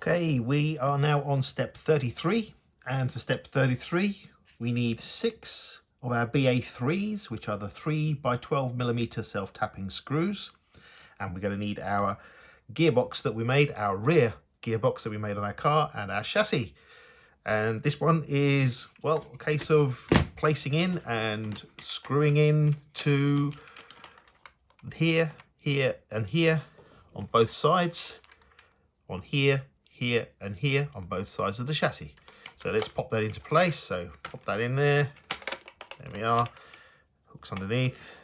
Okay, we are now on step 33, and for step 33 we need 6 of our BA3s, which are the 3 by 12mm self-tapping screws, and we're going to need our gearbox that we made, our rear gearbox that we made on our car, and our chassis. And this one is, well, a case of placing in and screwing in to here, here and here on both sides, on here, here and here on both sides of the chassis. So let's pop that into place. So pop that in there. There we are. Hooks underneath.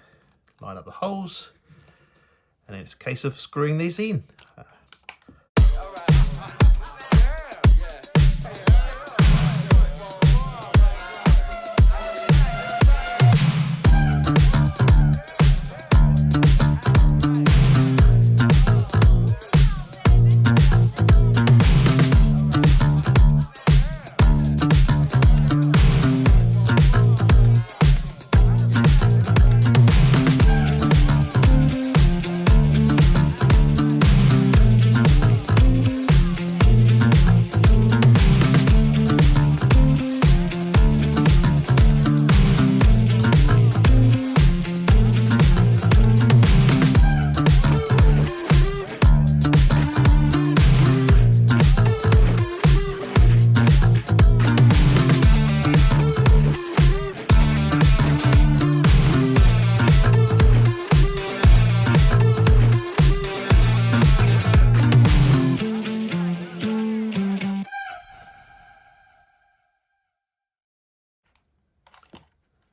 Line up the holes. And it's a case of screwing these in.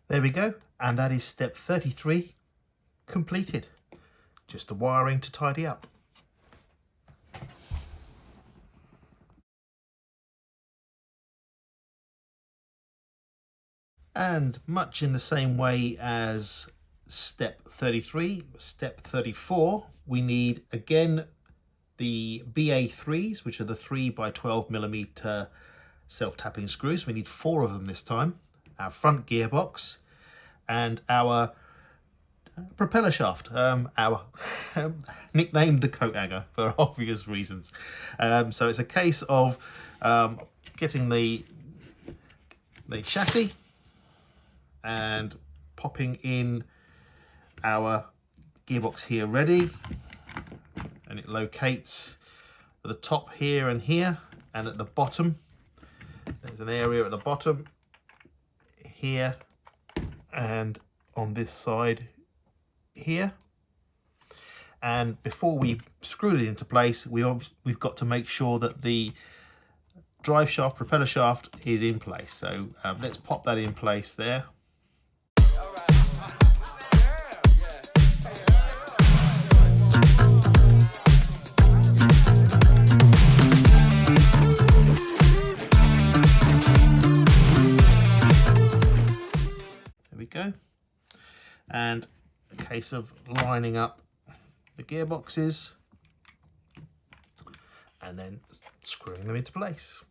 There we go, and that is step 33 completed. Just the wiring to tidy up. And much in the same way as step 33, step 34, we need again the BA3s, which are the 3 by 12mm self-tapping screws. We need 4 of them this time. Our front gearbox and our propeller shaft, nicknamed the coat hanger for obvious reasons. So it's a case of getting the chassis and popping in our gearbox here ready, and it locates at the top here and here, and at the bottom there's an area at the bottom here and on this side here. And before we screw it into place, we've got to make sure that the drive shaft, propeller shaft is in place. So let's pop that in place there. Go, and a case of lining up the gearboxes and then screwing them into place.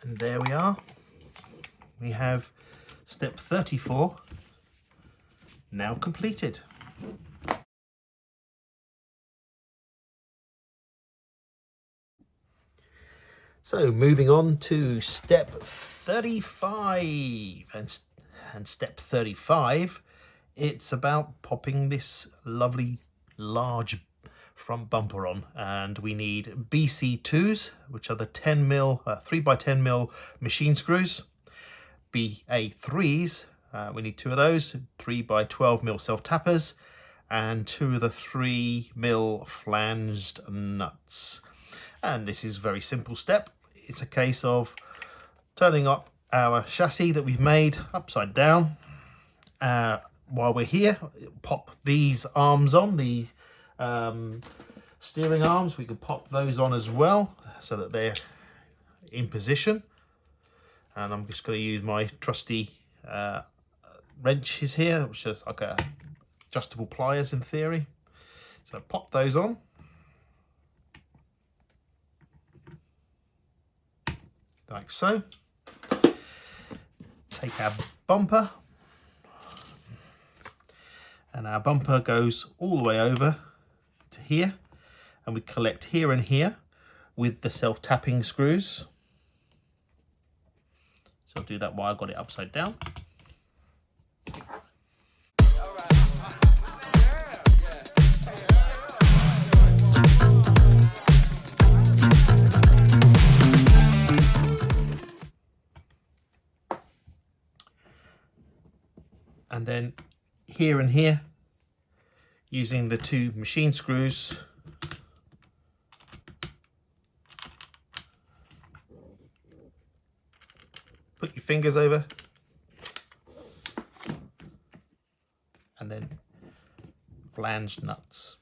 And there we are. We have step 34 now completed. So moving on to step 35, and step 35, it's about popping this lovely large front bumper on, and we need BC2s, which are the 10mm 3x10mm machine screws, BA3s. We need 2 of those, 3 by 12 mil self tappers, and 2 of the 3 mil flanged nuts. And this is a very simple step. It's a case of turning up our chassis that we've made upside down. While we're here, pop these arms on, the steering arms. We can pop those on as well so that they're in position. And I'm just going to use my trusty wrenches here, which is like adjustable pliers in theory. So pop those on. Like so. Take our bumper. And our bumper goes all the way over to here. And we collect here and here with the self-tapping screws. So I'll do that while I've got it upside down. And then here and here, using the 2 machine screws, put your fingers over and then flanged nuts.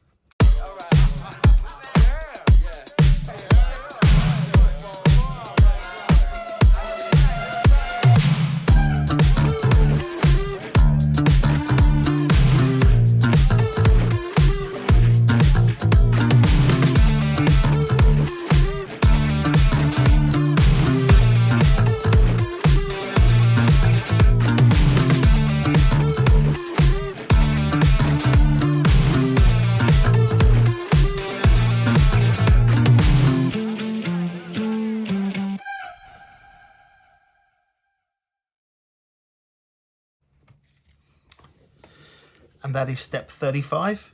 And that is step 35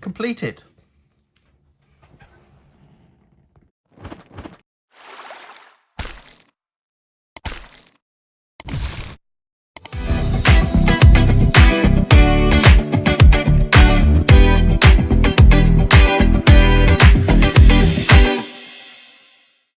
completed.